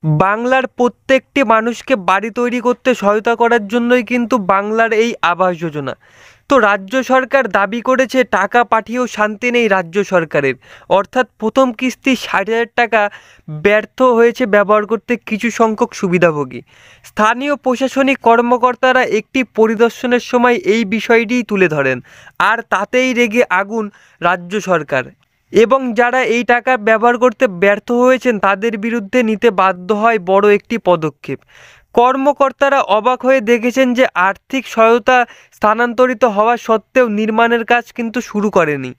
বাংলার প্রত্যেকটি মানুষকে বাড়ি তৈরি করতে সহায়তা করার জন্যই কিন্তু বাংলার এই আবাস যোজনা। তো রাজ্য সরকার দাবি করেছে টাকা পাঠিয়েও শান্তি নেই রাজ্য সরকারের, অর্থাৎ প্রথম কিস্তি ৬০,০০০ টাকা ব্যর্থ হয়েছে ব্যবহার করতে কিছু সংখ্যক সুবিধাভোগী। স্থানীয় প্রশাসনিক কর্মকর্তারা একটি পরিদর্শনের সময় এই বিষয়টিই তুলে ধরেন, আর তাতেই রেগে আগুন রাজ্য সরকার এবং যারা এই টাকা ব্যবহার করতে ব্যর্থ হয়েছেন তাদের বিরুদ্ধে নিতে বাধ্য হয় বড় একটি পদক্ষেপ। কর্মকর্তারা অবাক হয়ে দেখেছেন যে আর্থিক সহায়তা স্থানান্তরিত হওয়া সত্ত্বেও নির্মাণের কাজ কিন্তু শুরু করেনি।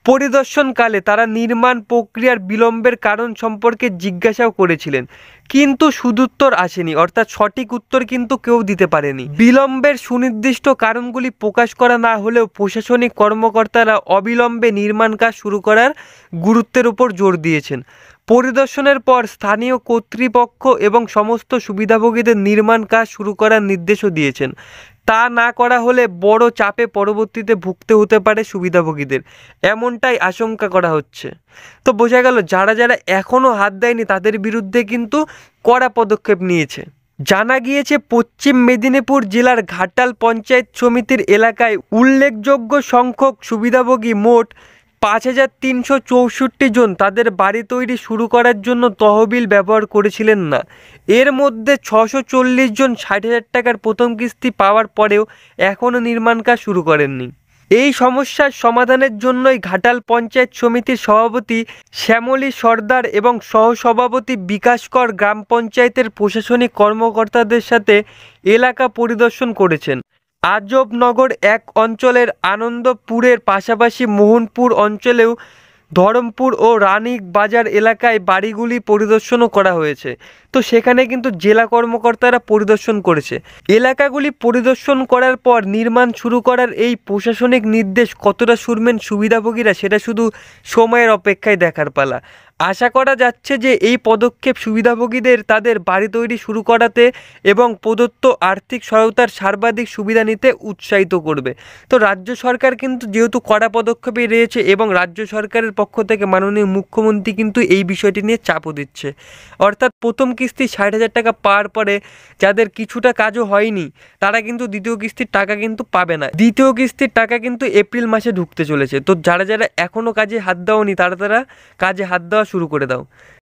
পরিদর্শনকালে তারা নির্মাণ প্রক্রিয়ার বিলম্বের কারণ সম্পর্কে জিজ্ঞাসাও করেছিলেন, কিন্তু সুদুত্তর আসেনি, অর্থাৎ সঠিক উত্তর কিন্তু কেউ দিতে পারেনি। বিলম্বের সুনির্দিষ্ট কারণগুলি প্রকাশ করা না হলেও প্রশাসনিক কর্মকর্তারা অবিলম্বে নির্মাণ কাজ শুরু করার গুরুত্বের উপর জোর দিয়েছেন। পরিদর্শনের পর স্থানীয় কর্তৃপক্ষ এবং সমস্ত সুবিধাভোগীদের নির্মাণ কাজ শুরু করার নির্দেশও দিয়েছেন। তা না করা হলে বড় চাপে পরবর্তীতে ভুগতে হতে পারে সুবিধাভোগীদের, এমনটাই আশঙ্কা করা হচ্ছে। তো বোঝা গেল যারা যারা এখনও হাত দেয়নি তাদের বিরুদ্ধে কিন্তু কড়া পদক্ষেপ নিয়েছে। জানা গিয়েছে পশ্চিম মেদিনীপুর জেলার ঘাটাল পঞ্চায়েত সমিতির এলাকায় উল্লেখযোগ্য সংখ্যক সুবিধাভোগী মোট ৫,৩৬৪ জন তাদের বাড়ি তৈরি শুরু করার জন্য তহবিল ব্যবহার করেছিলেন না। এর মধ্যে ৬৪০ জন ৬০,০০০ টাকার প্রথম কিস্তি পাওয়ার পরেও এখনও নির্মাণ কাজ শুরু করেননি। এই সমস্যার সমাধানের জন্যই ঘাটাল পঞ্চায়েত সমিতির সভাপতি শ্যামলী সর্দার এবং সহসভাপতি বিকাশ কর গ্রাম পঞ্চায়েতের প্রশাসনিক কর্মকর্তাদের সাথে এলাকা পরিদর্শন করেছেন। আজবনগর এক অঞ্চলের আনন্দপুরের পাশাপাশি মোহনপুর অঞ্চলেও ধরমপুর ও রানীক বাজার এলাকায় বাড়িগুলি পরিদর্শনও করা হয়েছে। তো সেখানে কিন্তু জেলা কর্মকর্তারা পরিদর্শন করেছে। এলাকাগুলি পরিদর্শন করার পর নির্মাণ শুরু করার এই প্রশাসনিক নির্দেশ কতটা শুনবেন সুবিধাভোগীরা সেটা শুধু সময়ের অপেক্ষায় দেখার পালা। আশা করা যাচ্ছে যে এই পদক্ষেপ সুবিধাভোগীদের তাদের বাড়ি তৈরি শুরু করাতে এবং প্রদত্ত আর্থিক সহায়তার সর্বাধিক সুবিধা নিতে উৎসাহিত করবে। তো রাজ্য সরকার কিন্তু যেহেতু কড়া পদক্ষেপে রয়েছে এবং রাজ্য সরকারের পক্ষ থেকে মাননীয় মুখ্যমন্ত্রী কিন্তু এই বিষয়টি নিয়ে চাপও দিচ্ছে, অর্থাৎ প্রথম কিস্তি ৬০,০০০ টাকা পাওয়ার পরে যাদের কিছুটা কাজও হয়নি তারা কিন্তু দ্বিতীয় কিস্তির টাকা কিন্তু পাবে না। দ্বিতীয় কিস্তির টাকা কিন্তু এপ্রিল মাসে ঢুকতে চলেছে। তো যারা যারা এখনও কাজে হাত দাওনি তারা কাজে হাত দেওয়া শুরু করে দাও।